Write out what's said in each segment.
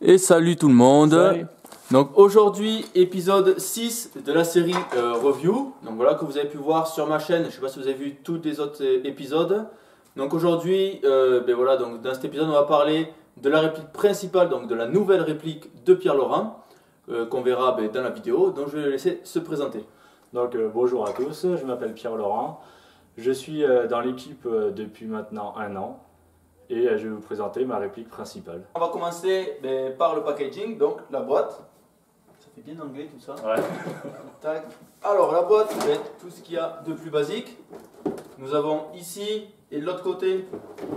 Et salut tout le monde. Salut. Donc aujourd'hui épisode 6 de la série review. Donc voilà, que vous avez pu voir sur ma chaîne. Je sais pas si vous avez vu tous les autres épisodes. Donc aujourd'hui, voilà, donc dans cet épisode on va parler de la réplique principale, donc de la nouvelle réplique de Pierre Laurent qu'on verra dans la vidéo. Donc je vais le laisser se présenter. Donc bonjour à tous, je m'appelle Pierre Laurent. Je suis dans l'équipe depuis maintenant 1 an. Et je vais vous présenter ma réplique principale. On va commencer par le packaging, donc la boîte. Ça fait bien anglais tout ça. Ouais. Tac. Alors la boîte, tout ce qu'il y a de plus basique. Nous avons ici et de l'autre côté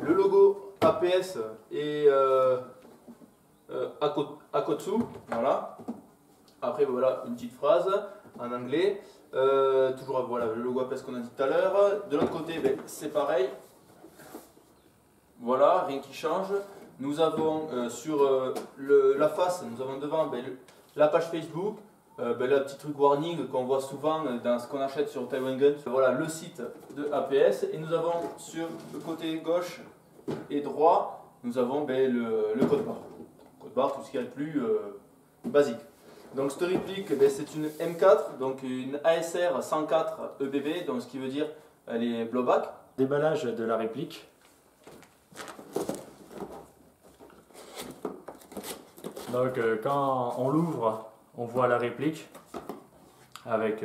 le logo APS et Akotsu. Voilà. Après voilà une petite phrase en anglais. Toujours voilà, le logo APS qu'on a dit tout à l'heure. De l'autre côté, c'est pareil. Voilà, rien qui change. Nous avons sur la face, nous avons devant la page Facebook, la petite truc warning qu'on voit souvent dans ce qu'on achète sur Taiwan Gun. Voilà le site de APS. Et nous avons sur le côté gauche et droit, nous avons le code barre. Code barre, tout ce qu'il y a de plus basique. Donc cette réplique, c'est une M4, donc une ASR 104 EBB, donc ce qui veut dire elle est blowback. Déballage de la réplique. Donc quand on l'ouvre, on voit la réplique avec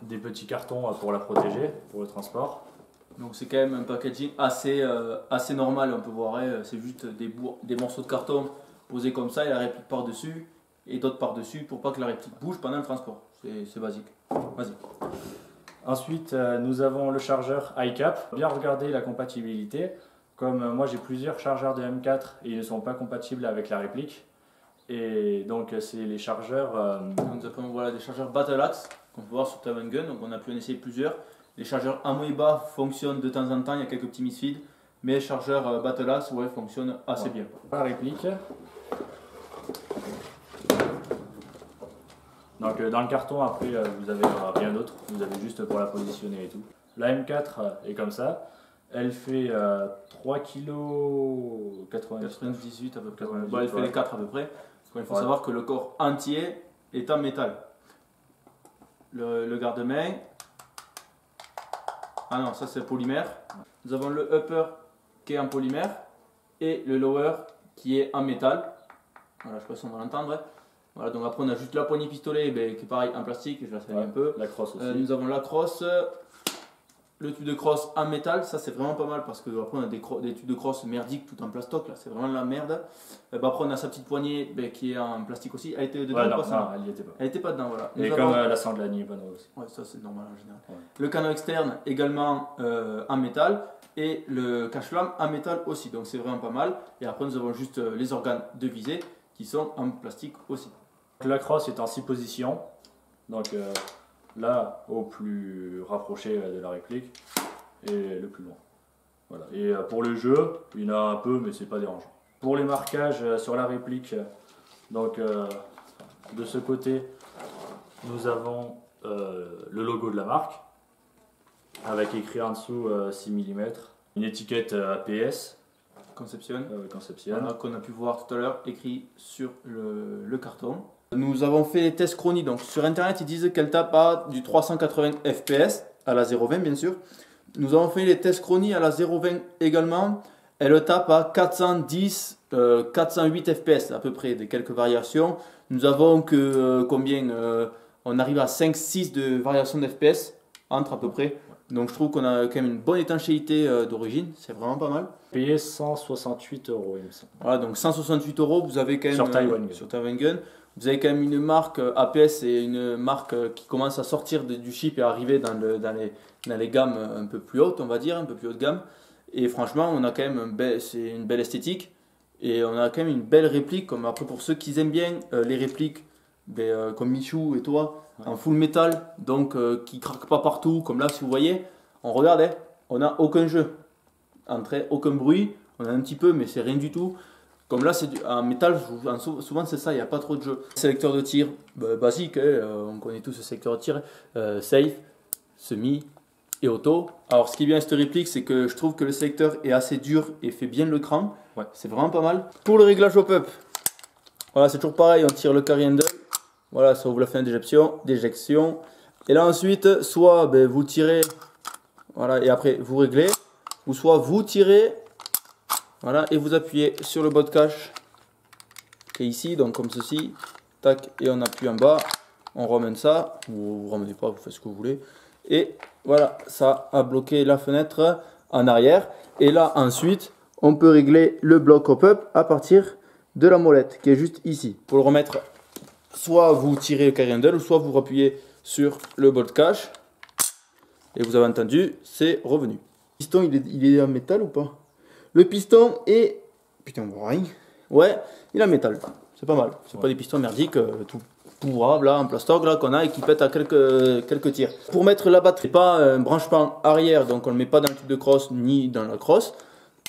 des petits cartons pour la protéger, pour le transport. Donc c'est quand même un packaging assez normal, on peut voir, c'est juste des morceaux de carton posés comme ça et la réplique par-dessus et d'autres par-dessus pour pas que la réplique bouge pendant le transport. C'est basique. Vas-y. Ensuite, nous avons le chargeur iCap. Bien regarder la compatibilité. Comme moi j'ai plusieurs chargeurs de M4 et ils ne sont pas compatibles avec la réplique. Et donc c'est les chargeurs... Nous avons voilà, des chargeurs Battle Axe qu'on peut voir sur Taiwan Gun, donc on a pu en essayer plusieurs. Les chargeurs Amoeba fonctionnent de temps en temps, il y a quelques petits misfeeds. Mais les chargeurs Battle Axe fonctionnent assez bien. La réplique. Donc dans le carton après vous avez rien d'autre, vous avez juste pour la positionner et tout. La M4 est comme ça. Elle fait 3 kg 98 à peu près. 98, Elle fait les 4 à peu près. Il faut savoir que le corps entier est en métal. Le garde-main. Ah non, ça c'est polymère. Nous avons le upper qui est en polymère et le lower qui est en métal. Voilà, je sais pas si on va l'entendre. Voilà, donc après on a juste la poignée pistolet qui est pareil en plastique, je la sais un peu. La crosse aussi. Nous avons la crosse. Le tube de crosse en métal, ça c'est vraiment pas mal parce que après on a des tubes de crosse merdiques tout en plastoc, là c'est vraiment de la merde. Après on a sa petite poignée qui est en plastique aussi. Elle était dedans ou pas ça? Elle n'y était pas. Elle était pas dedans, voilà. Et comme la sangle est bonne aussi. Ouais, ça c'est normal en général. Ouais. Le canon externe également en métal et le cache-flamme en métal aussi, donc c'est vraiment pas mal. Et après nous avons juste les organes de visée qui sont en plastique aussi. La crosse est en 6 positions. Donc là au plus rapproché de la réplique et le plus loin. Voilà. Et pour le jeu, il y en a un peu mais c'est pas dérangeant. Pour les marquages sur la réplique, donc de ce côté nous avons le logo de la marque avec écrit en dessous 6 mm, une étiquette APS Conception. Conception. Qu'on a pu voir tout à l'heure écrit sur le carton. Nous avons fait les tests chronie, donc sur internet ils disent qu'elle tape à du 380 fps à la 0.20 bien sûr. Nous avons fait les tests chronie à la 0.20 également, elle tape à 410, 408 fps à peu près, de quelques variations. Nous avons que on arrive à 5-6 de variation de fps entre à peu près. Donc je trouve qu'on a quand même une bonne étanchéité d'origine, c'est vraiment pas mal. Payé 168 € il me semble. Voilà, donc 168 €, vous avez quand même sur Taiwan Gun. Vous avez quand même une marque APS et une marque qui commence à sortir du chip et à arriver dans les gammes un peu plus hautes, on va dire, un peu plus haut de gamme. Et franchement, on a quand même c'est une belle esthétique et on a quand même une belle réplique. Comme après pour ceux qui aiment bien les répliques, comme Michou et toi, en full métal, donc qui craquent pas partout, comme là si vous voyez, on regarde, on n'a aucun jeu, aucun bruit, on a un petit peu mais c'est rien du tout. Comme là c'est en métal, souvent c'est ça, il n'y a pas trop de jeu. Sélecteur de tir basique, on connaît tous ce sélecteur de tir, safe, semi et auto. Alors ce qui est bien avec cette réplique, c'est que je trouve que le sélecteur est assez dur et fait bien le cran. Ouais. C'est vraiment pas mal. Pour le réglage au pop, Voilà, c'est toujours pareil, on tire le carry handle. Voilà, ça ouvre la fenêtre d'éjection. Et là ensuite, soit ben, vous tirez, voilà, et après vous réglez, ou soit vous tirez, voilà, et vous appuyez sur le bas de cache qui est ici, donc comme ceci, tac, et on appuie en bas, on ramène ça, ou vous ramenez pas, vous faites ce que vous voulez, et voilà, ça a bloqué la fenêtre en arrière. Et là ensuite, on peut régler le bloc hop-up à partir de la molette qui est juste ici. Pour le remettre, soit vous tirez le carry handle, ou soit vous appuyez sur le bolt cache et vous avez entendu, c'est revenu. Le piston, il est en métal ou pas? Le piston est... Putain, on voit rien. Ouais, il est en métal. C'est pas mal. C'est pas des pistons merdiques, tout pourrave là, en plastoc là qu'on a et qui pète à quelques tirs. Pour mettre la batterie, pas un branchement arrière, donc on le met pas dans le tube de crosse ni dans la crosse.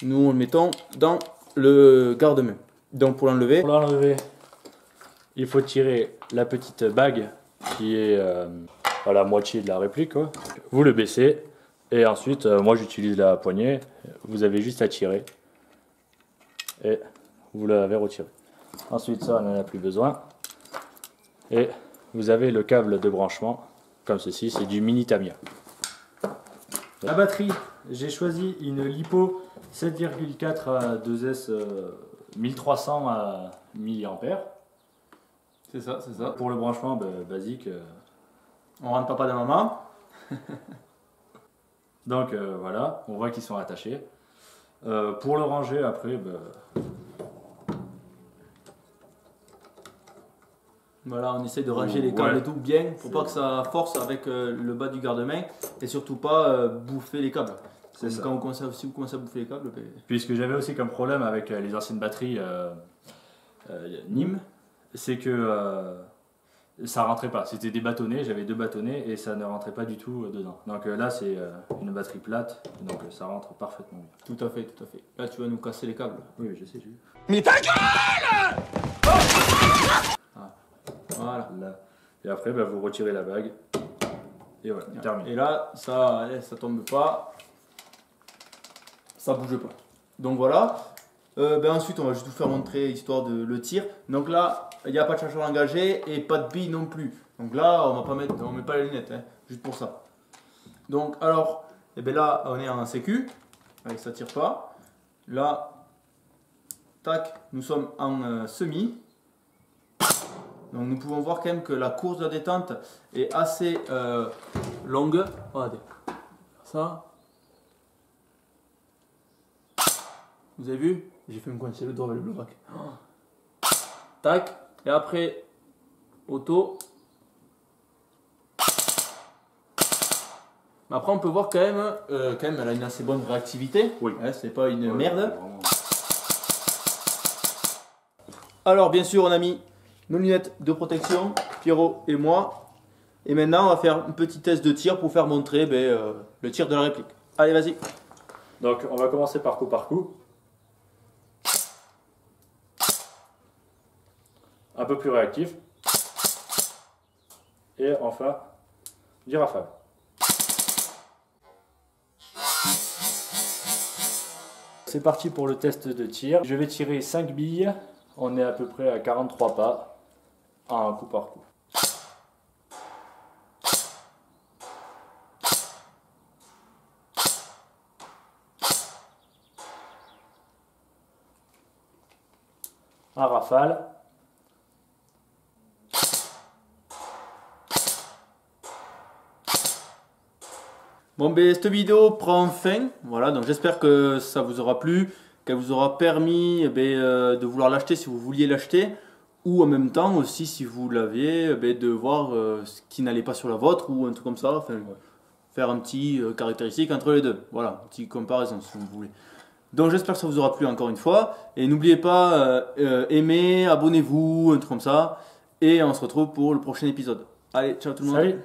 Nous on le mettons dans le garde-main. Donc pour l'enlever, il faut tirer la petite bague qui est à la moitié de la réplique, quoi. Vous le baissez et ensuite, moi j'utilise la poignée. Vous avez juste à tirer et vous l'avez retiré. Ensuite, ça, on n'en a plus besoin. Et vous avez le câble de branchement comme ceci, c'est du mini Tamiya. La batterie, j'ai choisi une LiPo 7,4 à 2S 1300 mAh. c'est ça, c'est ça. Pour le branchement basique. On rentre papa de maman. Donc voilà, on voit qu'ils sont attachés. Pour le ranger après, voilà, on essaie de ranger les câbles et tout bien pour pas que ça force avec le bas du garde-main et surtout pas bouffer les câbles. C'est ça. Quand si vous commencez à bouffer les câbles. Puisque j'avais aussi comme problème avec les anciennes batteries NIM, c'est que ça rentrait pas. C'était des bâtonnets, j'avais 2 bâtonnets et ça ne rentrait pas du tout dedans. Donc là c'est une batterie plate, donc ça rentre parfaitement bien. Tout à fait, tout à fait. Là tu vas nous casser les câbles. Oui, je sais, j'ai vu. Mais ta gueule! Voilà. Là. Et après vous retirez la bague. Et voilà, terminé. Et là, ça tombe pas. Ça bouge pas. Donc voilà. Ensuite, on va juste vous faire montrer histoire de le tir. Donc là, il n'y a pas de chargeur engagé et pas de bille non plus. Donc là, on met pas les lunettes, hein, juste pour ça. Donc alors, là, on est en sécu. Allez, ça tire pas. Là, tac, nous sommes en semi. Donc nous pouvons voir quand même que la course de la détente est assez longue. Regardez, ça. Vous avez vu? J'ai fait me coincer le doigt avec le bloc. Tac, et après, auto. Mais après on peut voir quand même elle a une assez bonne réactivité. Oui. Hein, c'est pas une merde. Alors bien sûr on a mis nos lunettes de protection, Pierrot et moi. Et maintenant, on va faire un petit test de tir pour faire montrer le tir de la réplique. Allez, vas-y. Donc, on va commencer par coup. Un peu plus réactif. Et enfin, du rafale. C'est parti pour le test de tir. Je vais tirer 5 billes. On est à peu près à 43 pas. Un coup par coup. Un rafale. Bon, cette vidéo prend fin. Voilà, donc j'espère que ça vous aura plu, qu'elle vous aura permis de vouloir l'acheter si vous vouliez l'acheter. Ou en même temps aussi, si vous l'aviez, de voir ce qui n'allait pas sur la vôtre ou un truc comme ça. Enfin, faire un petit caractéristique entre les deux. Voilà, une petite comparaison si vous voulez. Donc j'espère que ça vous aura plu encore une fois. Et n'oubliez pas, aimez, abonnez-vous, un truc comme ça. Et on se retrouve pour le prochain épisode. Allez, ciao tout le monde. Salut.